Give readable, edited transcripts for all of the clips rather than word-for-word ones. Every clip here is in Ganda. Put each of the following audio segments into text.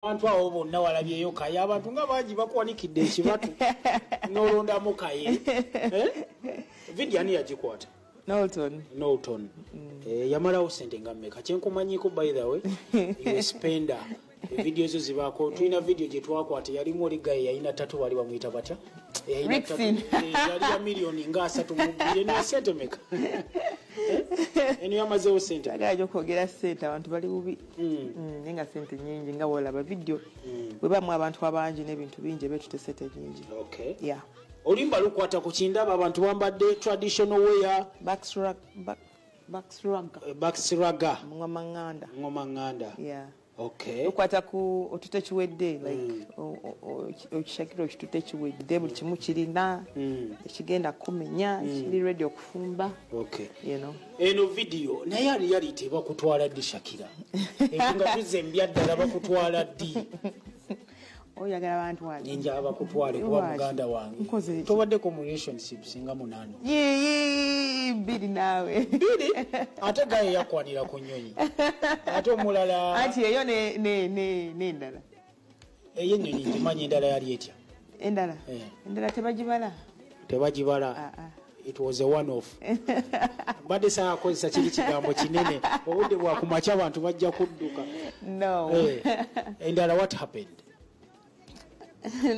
Abantu awo bonna walabyeyo Kaye abantu nga bangi bakwanikidde ekibatu n'olondamu Kaye video ani yagikwata Norton yamalawo sente nga mmeka kyenkumanyiko by the way you spender video zo zibaako tulina video gye twakwata yalimu oli gaye yalina tatu wali bamuyita batya yalina tatu yali ya milioni nga 3 mu bile ne sente meka eno yamazeewo sente agajo kwogera sente abantu bali bubi nenga sente nyingi nga wolaba video bwe bamwe abantu abangi n'ebintu bingi betute sente nyingi. Okay, yeah. Olimba lukwata ku kindaba abantu bambadde traditional wear backsraga ngoma nganda. Yeah. Okay. Lukwata ku otute chiwedde like Shakirah okitute chiwedde buli kimu kirina ekigenda kumenya kiri ready okufumba. Okay. You know. Eno video naye ali yali teba kutwala di Shakirah. Enga tuze mbyaddala bakutwala di. Oyagala abantu wali ninja abakutwale kuba muganda wange tobadde ku relationship singa munano bidi nawe bidi ate gaye yakwanira ku nnyonyi ate omulala ati eyo ne ndala ennyonyi ngimanyi endala yali etya endala tebagibala it was a one off badde saa akozesa kiri kigambo kinene obudde bwakumakya abantu bajja kudduka no endala what happened?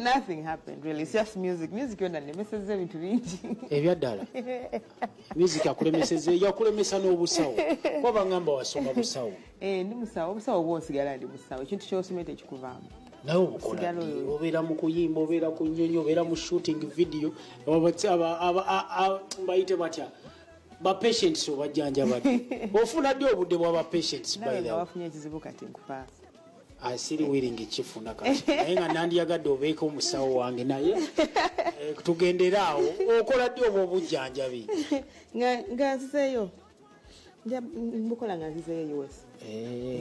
Nothing happened really. It's just music. Music yona nemeseze bintu bingi. Ebyaddala. Music akulemeseze yakulemesa n'obusawo. Kwaba ngamba wasoma busawo. Ndi musawo. Obusawo bw'osigala ndi musawo. Ekintu ky'osomete kikuvaamu. Naye obukola obeera mu kuyimba obeera ku nnyonyi obeera mu shooting video bayite batya ba patients obajjanja bati ofuna ddi obudde bw'aba patients by the way. Wafunye ekizibu kati nkufa. Asiri wiringi chifuna kati naye nga nandiyagadde obeeko omusawo wange naye tugenderaawo okola ddi obwo obujjanjabi nga nzizeeyo mbukola nga nzizeeyo US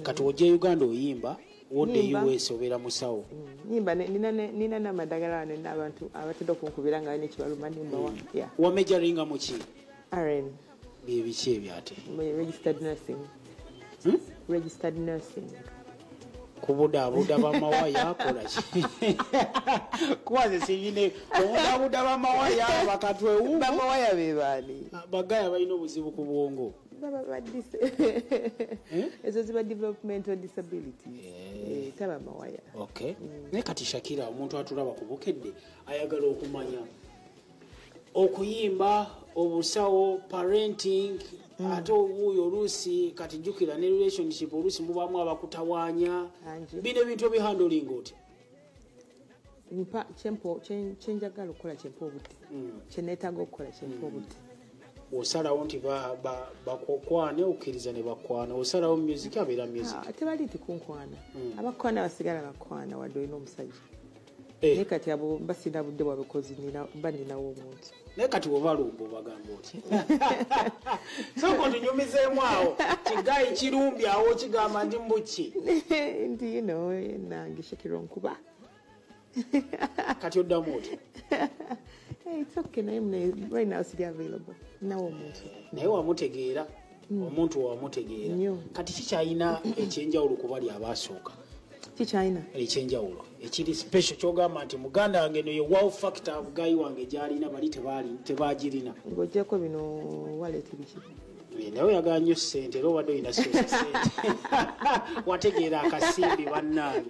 kati ojja Uganda oyimba wodde US obeera musawo nyimba nina n'amadagala n'abantu abatedde okunkubira nga nekibaluma nimba wamejaringa mu ki RN bye biki ebyate registered nursing kubudabuda bamawaya akola ki kwaze siyine kubudabuda bamawaya bakatwe bamawaya bebali bagaya balina obuzibu ku bwongo baba badise ezo ziba developmental disability taba mawaya. Okay. Ne kati Shakirah omuntu atulaba kubukedde ayagala okumanya okuyimba obusawo parenting ate obuyo oluusi kati jjukira ne relationship oluusi mubamu abakutawanya bino ebintu ebihandling oti kyenjagala okukola kyempa obudde kyeneetaaga okukola kyempa obudde osalawo nti bakukwane okkiriza ne bakwana osalawo music abeera music tebali nti kunkwana abakwana basigala bakwana wadde olina omusajja naye kati abo basina budde bwabekozi baninawo omuntu naye kati obalumba obagamba oti soko tunyumizeemu awo kigayi kirumbi awo kigamba ndi mbuki nti nange Shakirah nkuba kati oddamu oti it's okay naye right now siri available nawo omuntu naye wamutegeera omuntu wamutegeera kati kikyalina ekyenjawulo kubali abaasooka kikyalina ekyenjawulo ekiri special kyogamba nti muganda wange no ye wow factor bugayi wange gyalina bali tebagirina ng'oggyeko bino wallet biki nawe yagala nnyo ssente era obadde olina sente wategeera akasimbi bannange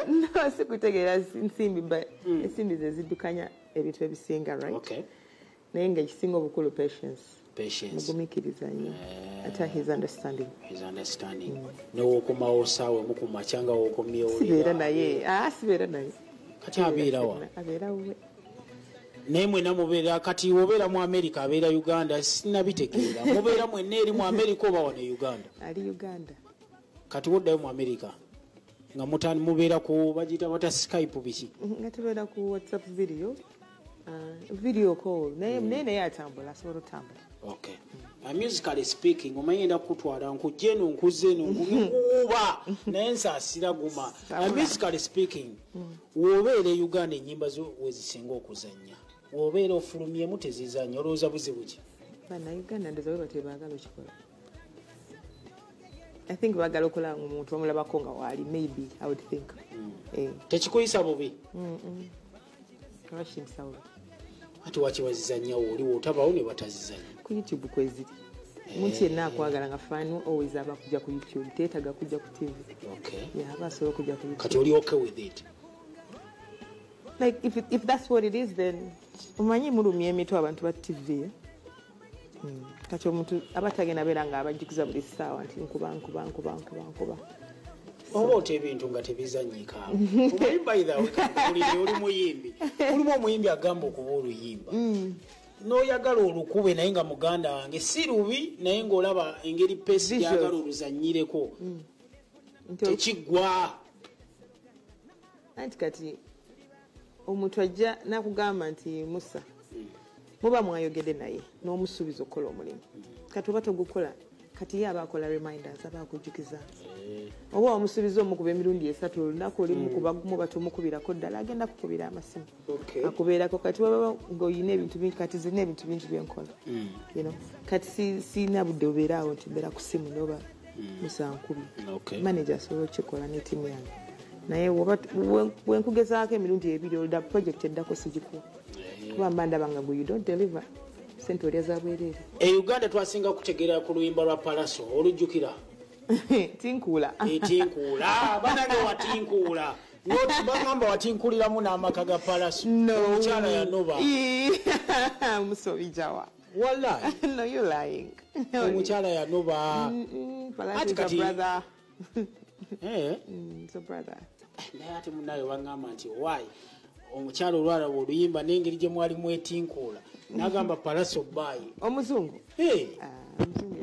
no sikutegeera nsimbi but ensimbi ze ziddukanya ebintu ebisinga right naye nga ekisinga obukulu patience mugumikiriza nnyo ate his understanding n'owokomawo saawe mukumakyanga wokomyewo sibeera naye kati abeerawa abeerawe naye mwena mubeera kati obeera mu America abeera Uganda sinabitegeera mubeera mwenna eri mu America oba wano Uganda ali Uganda kati woddayo mu America nga mutani mubeera ku bagita bata Skype biki nga tubeera ku WhatsApp video call naye atambula asobola otambula. Okay. Musically speaking omayenda kutwala nkujje no nkuze no nkuba naye nsaasira guma. Musically speaking wobeera Uganda ennyimba zo wezisinga okuzannya wobeera ofulumyemu tezizannya olowooza buzibu ki bana Uganda ndezo batebaagala okikola. I think bagala okola omuntu omulabako nga wali maybe I would think Tekikuyisa bubi. Abashimisa bubi. Ati wakibazizanya oliwo otabawo ne batazizanya. Ku YouTube kweziri. Omuntu yenna akwagala nga fani always aba kujja ku YouTube. Teetaga kujja ku TV. Okay. Yeah, aba asobola kujja ku YouTube. Kati oli okay with it? Like if that's what it is, then omanyi mulumya emitwe abantu ba TV. Kati omuntu abatagenda beera nga abajjukiza buli ssaawa nti nkuba. Oba oti ebintu nga tebizanyika. Omanyi by the way oli muyimbi. Mulimu omuyimbi agamba okuba oluyimba. N'oyagala olukube naye nga muganda wange si lubi naye ng'olaba engeri pesi gyagala oluzanyireko. Tekiggwa. Anti kati omuntu ajja nakugamba nti Musa muba mwayogedde naye n'omusuubiza okukola omulimu. Kati oba togukola kati ye aba akola reminders aba akujjukiza. Oba omusuubiza omukuba emirundi 3 olunaku oli mukuba gumu batumukubirako ddala agenda kukubira amasimu. Akubeerako kati waba ng'olina ebintu bingi kati zirina ebintu bingi byenkola. Kati siina budde obeeraawo nti mbeera ku simu n'oba Musa nkubi. Manager asobola okukikola ne ttiimu yange. Naye wenkugezaako emirundi 2 olda project eddako sigikuwa. Kuba mba ndaba nga you don't deliver. Sente olya za bwereere. Uganda twasinga kutegeera ku luyimba lwa Palaso olujjukira. Tinkuula. Tinkuula. Banange watinkuula. Ngoti bagamba watinkuliramu n'amaka ga Palaso. Omukyala yanoba. Musobi jawa. Wallahi. No, you're lying. Omukyala yanoba. Palaso is a brother. It's a brother. Naye ate munaye wangamba nti why omukyala olwalaba oluyimba n'engeri gye mwali mwetinkuula n'agamba Palaso bayi omuzungu omuzungu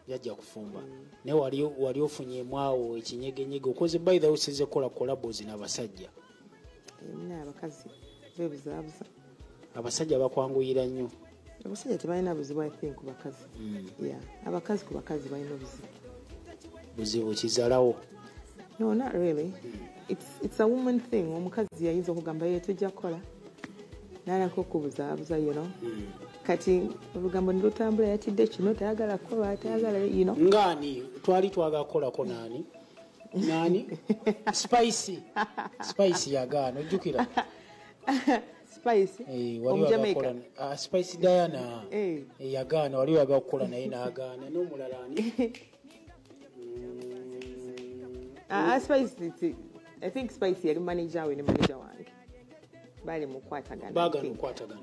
yajja kufumba naye wali ofunyeemu awo ekinyegenyege okoze by the way osize kola collabos n'abasajja abakazi bebuzaabuza abasajja bakwanguyira nnyo abasajja tebalina buzibu I think ku bakazi abakazi ku bakazi balina buzibu kizalawo. No, not really. It's a woman thing. Omukazi yayinza okugamba ye tujja kukola. Nalako kubuzaabuza, you know. Kati obugambo nilutambula yatidde kino tayagala kukola tayagala, you know. Ngani twali twagala kukolako nani? Nani? Spicy yagaana ojjukira. Spicy. Omujamaika. Spicy Diana. Yagaana wali wagala kukola naye n'agaana n'omulala ani? Spicy, I think Spicy yali manager we ne manager wange. Bali mukwatagana. Bagano kwatagana.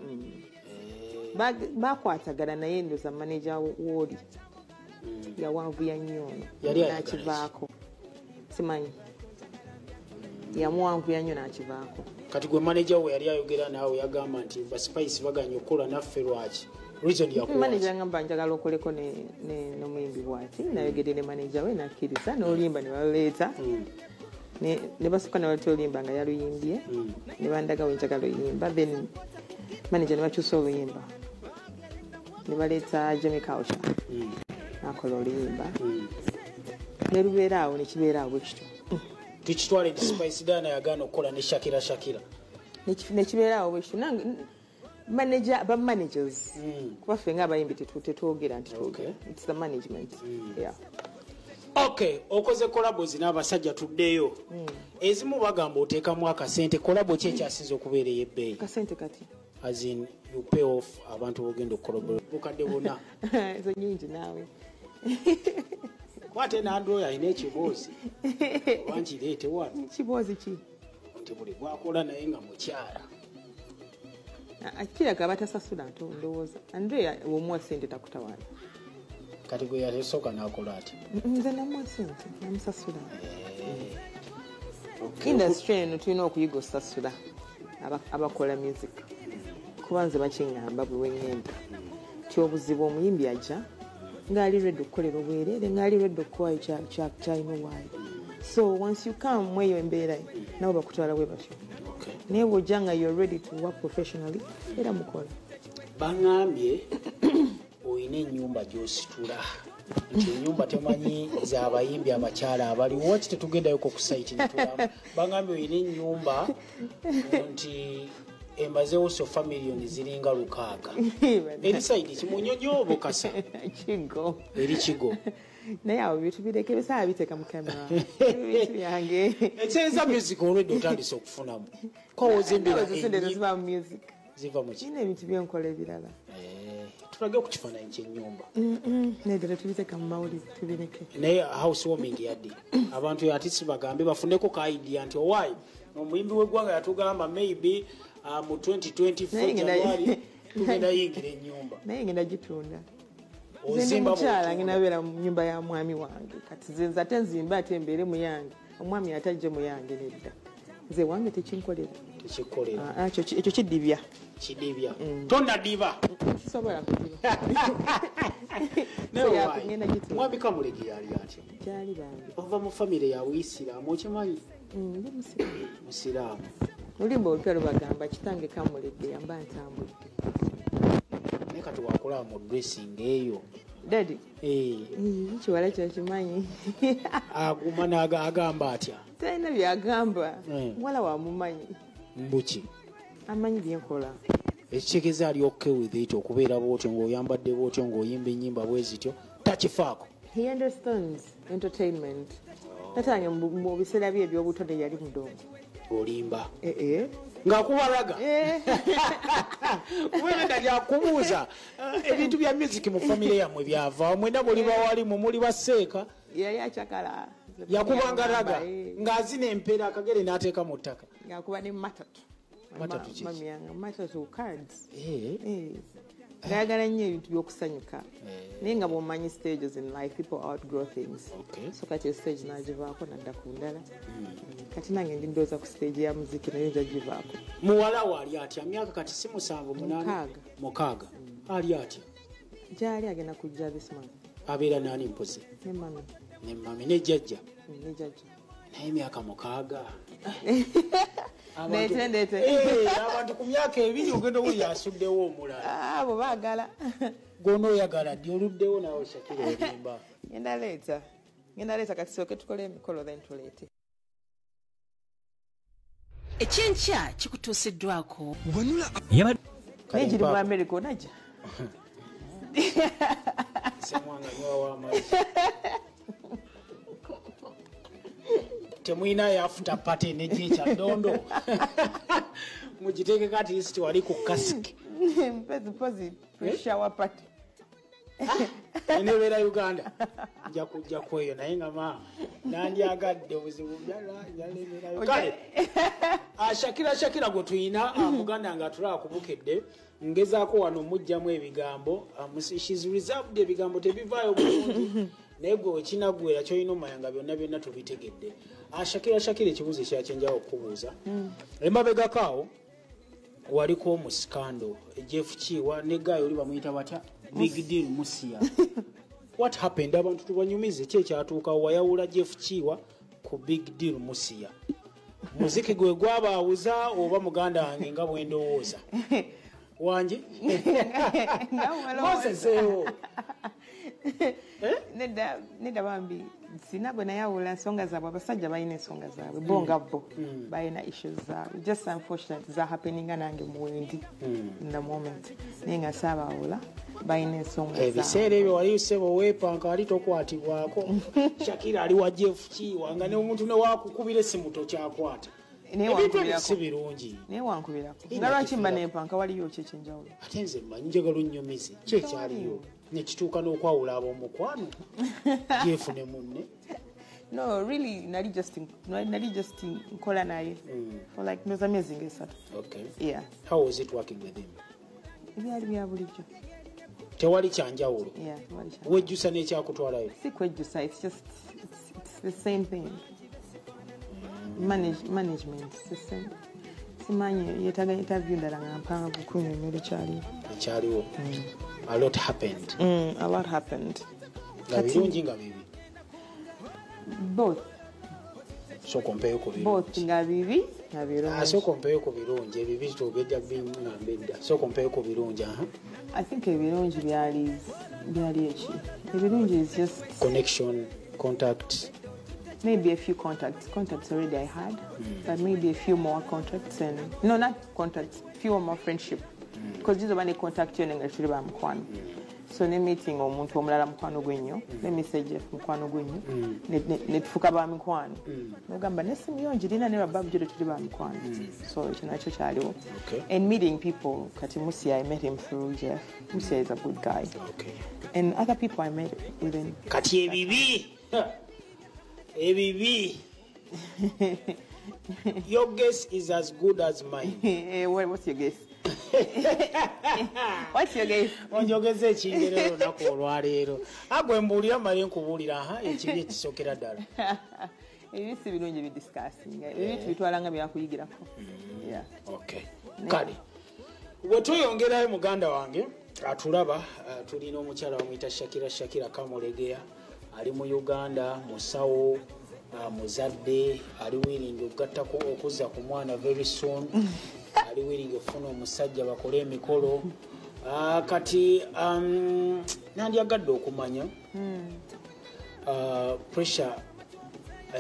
Bakwatagana naye ndoza manager woli. Ya wanvu ya nyono. Nakivaako. Simanyi. Ya mwanvu ya nyono nakivaako. Kati gwe manager we yali ayogera naawe yagamba nti ba Spicy baganya okukola naffe lwaki. Reason ya kuwa. Manager ngamba njagala okoleko ne nomuyimbi bwati. Nayogedde ne manager we nakkiriza n'oluyimba ne baleeta. Ne basuka ne baleeta oluyimba nga yaluyimbye. Ne bandaga we njagala oyimba. Then manager ne bakyusa oluyimba. Ne baleeta Jamie Culture. Nakola oluyimba. Ne lubeera awo ne kibeera awo ekityo. Tukitwale Spicy Diana yagaana okukola ne Shakirah. Ne kibeera awo ekityo. Managers. Kubaffe ng'abayimbi tetwogera nti twogera. It's the management. Yeah. Okay, okoze collabos n'abasajja tuddeyo. Ezimu bagamba oteekamu akasente collabo ki ekyasinze okubeera ey'ebbeeyi? Akasente kati. As in you pay off abantu bogenda okukolabora. Bukadde bonna. Ezo nyingi naawe. Kwate n'Android alina ekiboozi. Wankireete wano. Kiboozi ki? Nti buli gwakola naye nga mukyala. Akiraga batasasula ndowooza. Andrea omuwa ssente takutawaana. Kati gwe yasooka n'akola ati. Nze namuwa ssente namusasula. Industry eno tulina okuyiga osasula abakola music. Kuba nze bakiŋŋamba bwe weŋŋenda. Ti obuzibu omuyimbi ajja ng'ali ready okukolera obwereere ng'ali ready okuwaayo kyalina owaayo. So once you come mweyo embeera nabo bakutwala bwe batyo. Naye bw'ojja nga you're ready to work professionally era mukola. Baŋŋambye oyina ennyumba gy'ositula nti ennyumba temanyi z'abayimbi abakyala abaliwo waki tetugendayoko ku site netulaba. Baŋŋambye oyina ennyumba nti emazeewo sofa miliyoni ziringa 600. Eri side kimunyonyo obukasa kigo eri kigo Naye bintu bireke bisaa biteeka mu kamera. Bintu byange. Ekyenza music already otandise okufunamu. Ko ozimbira ziva mu music. Ziva mu ki? Nina ebintu byenkola ebirala. Tulage ku kifaananyi ky'ennyumba. Nedera tubiteeka mu mawulire tubireke. Naye housewarming yadde. Abantu yatisi bagambe bafuneko ka idea nti owaayi omuyimbi w'eggwanga yatugamba maybe mu 2024 January tugenda yingira ennyumba. Naye ngenda gitunda. Nze mukyala nginabeera mu nnyumba ya mwami wange kati nze nze ate nzimba ate mbeere mu yange omwami atajje mu yange nedda nze wange tekinkolera ekyo kidibya tonnadiba sisobola kudiba mwami Kamulegeya yali atya gyali bange ova mu famire ya Buisiraamu okimanyi ndi musiraamu olumba olupya lubagamba kitange Kamulegeya mba ntambudde naye kati wakola mu dressing eyo Daddy kiwala kyakimanyi aguma n'agamba atya talina byagamba muwala wamumanyi mbuki amanyi byenkola ekitegeeza ali okay with it okubeera bwotyo ng'oyambadde bwotyo ng'oyimba ennyimba bwe zityo takifaako. He understands entertainment. Tatange mu biseera bye eby'obuto yali mudongo olimba ng'akubalaga kubera lyakubuuza ebintu bya music mu famire yammwe byava mwena muli bawalimu muli baseeka yali akyakala yakubangalaga ng'azina empeera akagere n'ateeka mu ttaka ng'akuba ne matatu mami yange matatu cards ngayagala nnyo ebintu by'okusanyuka naye nga bw'omanyi stages in life people outgrow things so kati stage n'agivaako nadda ku ndala kati nange ndi ndowooza ku stage ya muziki naye nja givaako. Muwala we ali atya myaka kati si 7 mukaaga ali atya gyali agenda kujja this month abeera nani mpozi ne mami ne jjajja naye myaka 6 abantu ku myaka 2 ogenda owuli asuddewo omulala abo baagala gonooyagala ddi oluddewo nawe Shakirah olimba ngenda leeta kati sooke tukole emikolo then tuleete. Ekyenkya kikutuusiddwako naye giri mu America onajja semwanga nywa w'amazzi temwina yafuta pate nejekya ndondo mugiteeke kati lisiti wali ku kasiki mpezi shower party enebeera Uganda nja kujja kweyo naye nga ma nandyagadde obuzibu kale Shakirah gwe tuyina muganda nga tulaba kubukedde ngezaako wano mujjamu ebigambo she's reserved ebigambo tebivaayo bulungi naye gwe wekinagwera kyolina omayanga byonna tubitegedde. Shakirah ekibuuzo ekyakyenjawo okubuuza emabegakaawo waliko omusikando Jeff Chiwa ne Guy oli bamuyita batya Big Deal Musia. What happened? Abantu tubanyumize ki ekyatuukawo wayawula Jeff Chiwa ku Big Deal Musia? Muziki gwe gwabaawuza oba muganda wange nga bwendowooza wangi moseseewo nedda bambi sina bwe nayawula ensonga zaabwe abasajja balina ensonga zaabwe bo nga bo balina issues zaabwe just unfortunate za happeninga nange muwendi in the moment naye nga saabawula balina ensonga zaabwe ebiseera ebyo wali usebo weepanka wali tokwatibwako Shakirah ali wa Jeff Chiwa nga ne omuntu newakukubira essimu tokyakwata ebintu si birungi naye wankubirako nga lwaki mba nempanka waliyo ki ekyenjawulo ate nze mmanyi njagala onnyumize ki ekyaliyo nekituuka n'okwawula ab'omukwano Jeff ne munne. No, really, nali just nkola naye for like myezi amazing esatu. Okay. Yeah. How was it working with him? Byali bya bulijjo. Tewali kyanjawulo. Yeah, tewali kyanjawulo. Wejjusa n'ekyakutwalayo. Si kwejjusa, it's the same thing. Management, it's the same. Simanyi yetaga interview ndala nga mpanvu kunyonyola ekyaliwo. A lot happened. A lot happened. Nga birungi nga bibi. Both. So compare ku birungi. Both nga bibi nga birungi. So compare ku birungi ebibi tugejja bingamba edda. So compare ku birungi I think ebirungi byali eki. Ebirungi is just connection, contact. Maybe a few contacts already I had, but maybe a few more contacts and no, not contacts, few more friendship. Because these are when they contact you and actually I'm one. so ne meeting omuntu omulala mukwano gwenyo ne message mukwano gwenyo ne tufuka ba mikwano nogamba nesimu yonjirina ne bababu jere tuli ba mikwano so ekyo nakyo kyaliwo and meeting people kati Musia I met him through Jeff. Musia is a good guy and other people I met even kati ebibi your guess is as good as mine. What's your guess? What's your guess? Onjogeze ekingerero nako olwaleero agwe mbuulira mali nkubuulira ekibi ekisokera ddala ebisi birungi bidiscussing ebintu bitwalanga byakuyigirako kale bwe tweyongerayo muganda wange atulaba tulina omukyala bamuyita Shakirah Kamulegeya ali mu Uganda musawo muzadde ali willing okugattako okuzza ku mwana very soon ali willing okufuna omusajja bakole emikolo kati nandyagadde okumanya pressure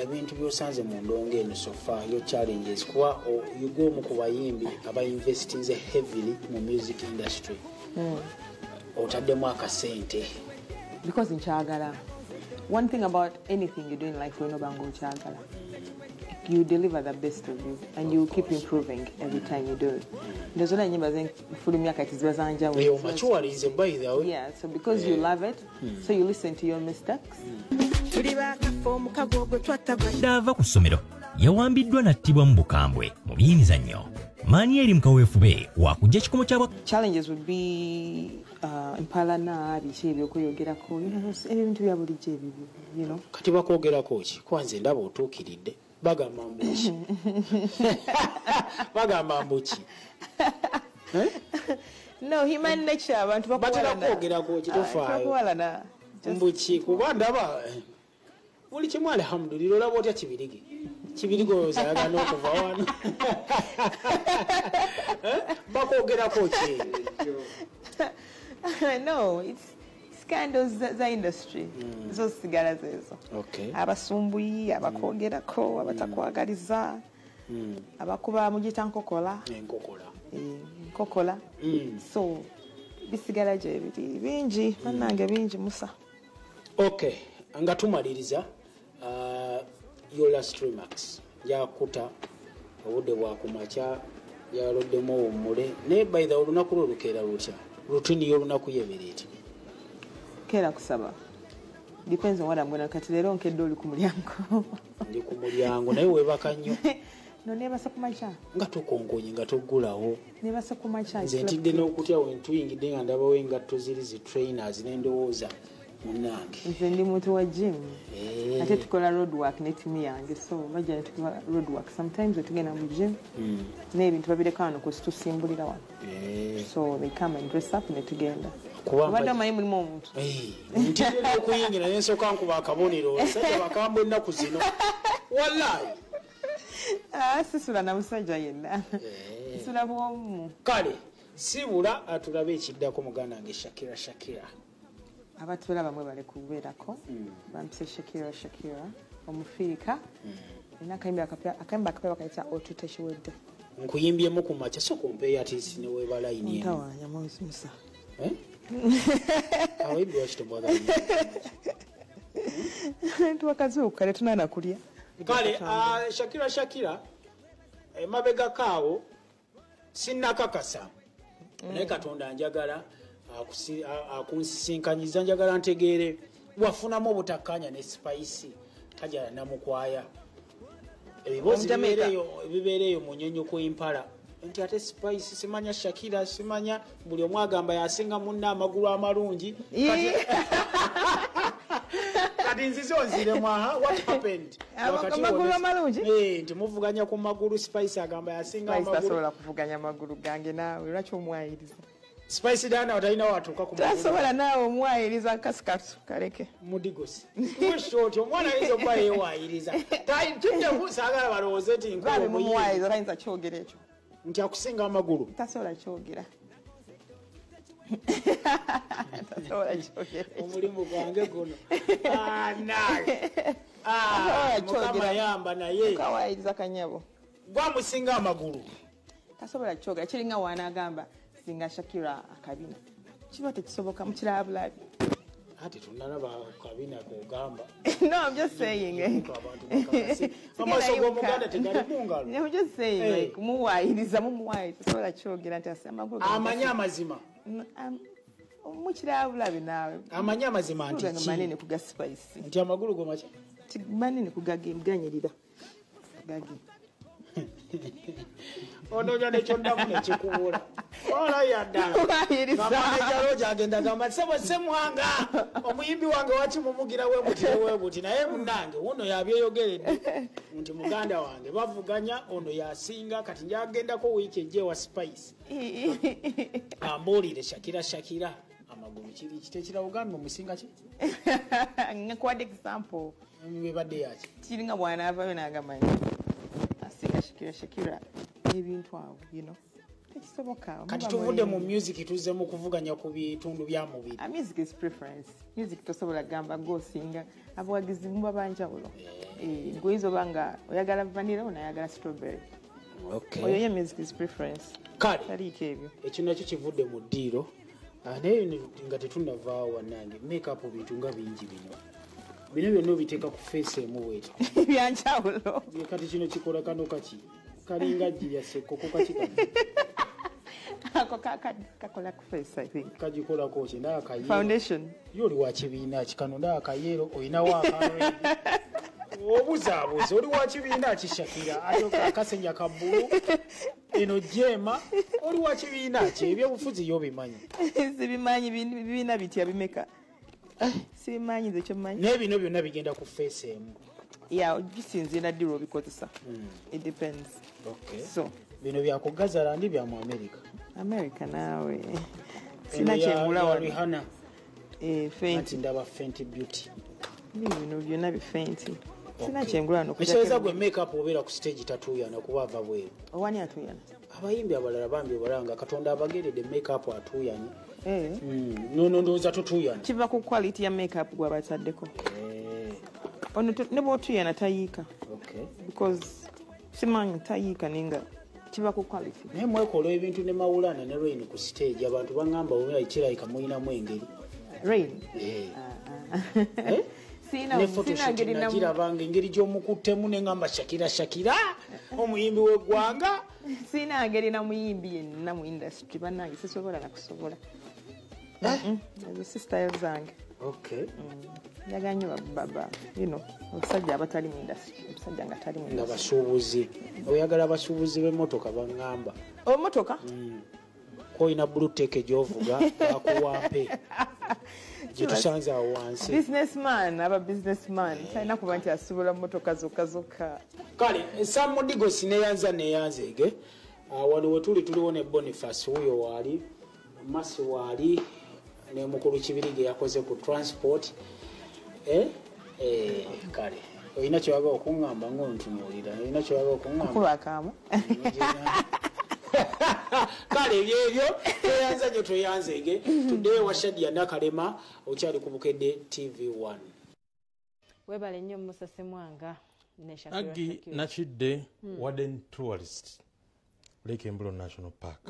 ebintu byosanze mu ndongo eno sofa yo challenges kuba yugo omu ku bayimbi abainvestinze heavily mu music industry otaddemu akasente because nkyagala. One thing about anything you do in life, you deliver the best of you, and you keep improving every time you do it. There's one thing yeah, so because you love it, so you listen to your mistakes. Dava ku ssomero yawambiddwa nattibwa mu bukambwe mu byemizannyo. Maani eri mukawefube wakujja kikomo ky'aba challenges would be impalana bichi ebyokuyogerako ebintu bya bulijjo ebibi kati bakwogerako ki kwanze ndaba otuukiridde bagamba mbuki no human nature abantu bakwogerako ki tofaayo mbuki kuba ndaba buli kimu alhamdulillah olaba otya kibirigo zayagala okuva wano bakwogerako ki no, it's scandals the industry. Zo sigala zezo. Abasumbuyi, abakwogerako, abatakwagaliza. Abakuba mugita nkokola. Nkokola. So bisigala je bingi, banange bingi musa. Okay, nga tumaliriza your last remarks. Yakuta obudde bwakumacha yaloddemu omule ne by the olunaku lulukera lutya. Routine y'olunaku yebereti kera kusaba depends on what I'm going to cut lero nkedde oli ku mulyango ndi ku mulyango naye webaka nnyo no nebasa kumacha nga tokongonye nga toggulawo nebasa kumacha nze ntidde n'okutya wentuyingidde nga ndabawo engatto ziri zi trainers n'endowooza munange nze ndi muntu wa gym ate tukola road work ne timu yange so bajja tukola road work sometimes tugenda mu gym n'ebintu babireka wano kusitusimbulira wano so they come and dress up ne tugenda kubadde amanyi mulimu omuntu ntidde n'okuyingira n'ensooka nkuba akabonero abasajja bakambwe ennaku zino wallahi sisula na musajja yenna sisula bwomu kale sibula atulabe ekiddako muganda wange Shakirah abatula bamwe bali kubeerako bampise Shakirah omufiika akayimba akapya bakayita otuteshiwedde nkuyimbyemu ku makya so kumpeeyo ati sineweeba layini ntawanya mwezi musa awayimbi wakitobwagala tuwakazuuka kale tunaana kulya kale Shakirah emabega kaawo sinnakakasa naye Katonda njagala akunsisinkanyiza njagala ntegeere wafunamu obutakkanya ne spice tajala namukwaya ebibozi bibeereyo mu nnyonnyoko empala nti ate spice simanya Shakirah simanya buli omu agamba yasinga munna amagulu amalungi kati nzize onziremu what happened amagulu amalungi nti muvuganya ku magulu spice agamba yasinga amagulu tasobola kuvuganya amagulu gange naawe lwaki omwayiriza Spicy dana watalina watuka ku magulu tasobola naawe omwayiriza kasikatu kaleke mudigosi short omwana yizo kwa yewayiriza tayitinde kusagala balowooze nti nkulu omwayiriza kayinza kyogera ekyo nti akusinga amagulu tasobola kyogera omulimu gwange guno mukama yamba naye kawayiriza kanyabo gwamusinga amagulu tasobola kyogera kiringa wanaagamba singa Shakirah akabina kiba tekisoboka mukirabulabi ati tunalaba kabina kugamba. No, I'm just saying. I'm just saying, like, muwayiriza mumuwayiriza sobola kyogera nti asamagulu amanya amazima mukirabulabi naawe amanya amazima nti manene kuga spice nti amagulu go macha manene kugaganyirira gagi ono jane chonda mune chikuula ola yadda mama jalo agenda gamba sebo semwanga omuyimbi wange wachi mumugira we muti naye munange uno yabyeyogeredde nti muganda wange bavuganya ono yasinga kati njagenda ko wiki eje wa spice ambulire Shakirah amagulu kiri kitekira uganda musinga ki ngakwa example mwebadde yaki kiringa bwana avayo nagamanya Shakirah ebintu awo tekisoboka kati tuvudde mu music tuze mu kuvuganya ku bitundu bya mubiri. Music is preference. Music tosobola gamba gosinga abawagizi mu babanjawulo ngoizo banga oyagala vanilla onayagala strawberry. Okay. Oyo music is preference. Kali kebyo ekino nakyo kivudde mu ddiiro naye nga tetunavaawo wanange makeup bintu nga bingi bino byonna biteeka ku face emu weeta byanjawulo kati kino kikola kano kaki kalinga jjirya sekoko kakikano ako kakola ku face I think kajikolako ki ndaba kayero foundation yoli wa kibiina kikano ndaba kayero oyina wa kawe obuzaabuzi oli wa kibiina ki Shakirah ate akasenya kabbulu eno jema oli wa kibiina ki ebyobufuzi yo bimanyi sibimanyi bibiina bitya bimeka sibimanyi nze kyomanyi n'ebino byonna bigenda ku face emu gisinziira ddi lw'obikozesa it depends. Okay. So bino byakugazala ndi bya mu America naawe sina kyengula wa Rihanna Fenty ndaba Fenty beauty bino byonna bifenty sina kyengula no kucheza gwe makeup obeera ku stage tatuyana kuba ava bweru owani atuyana abayimbi abalala bambi balanga Katonda abagerede makeup atuyanye no ndoza tutuyana kiva ku quality ya makeup gwa bataddeko ono ne botuyana tayiika because simanyi tayiika ninga kiva ku quality naye mwekola ebintu ne Mawulana ne Rain ku stage abantu bangamba oyo kirayika muyina mu engeri Rain sina ngeri na girabanga engeri gy'omukuttemu ne ngamba Shakirah omuyimbi w'eggwanga sina ngeri na muyimbi yenna mu industry bannange sisobola na kusobola styles zange yaganyo baba omusajja abatali mu industry omusajja nga tali mu industry abasuubuzi oyagala abasuubuzi b'emmotoka bangamba motoka koyina blue teke gyovuga akuwampe gyetusanze awo wansi businessman talina kuba nti asuubula mmotoka zokka kale Samudigo neyanzeege wano wetuli tuliwo ne Boniface wuyo waali Masi waali ne mukulu Kibirige yakoze ku transport kale oyina kyoyaga okuŋŋamba ng'ontunuulira oyina kyoyaga okuŋŋamba kulwakaamu kale ebyo tweyanzeege tuddeyo wa Shadia Nakalema okyali ku Bukedde TV1 webale nnyo Musase Mwanga ne Shakirah Agi nakidde Warden Tourist Lake Mbulu National Park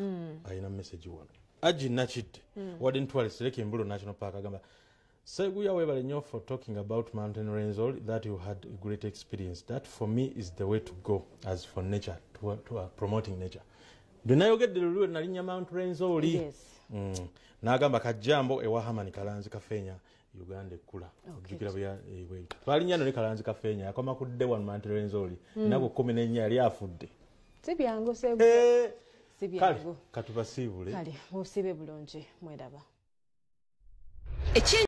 ayina message wano Agi nakidde Warden Tourist Lake Mbulu National Park agamba Seguya webale nnyo for talking about mountain range that you had a great experience. That for me is the way to go as for nature to promoting nature. Dunayogedde lulwe nalinya Mount Renzori. Yes. Nagamba kajambo ewa Hamani Kalanzi Kafenya Uganda kula. Ojukira bya ewe. Twalinya no Kalanzi Kafenya yakoma kudde one Mount Renzori. Nako 14 yali afudde. Sibyango Sereebu. Sibyango. Katubasibule. Kale musibe bulonje mwedaba.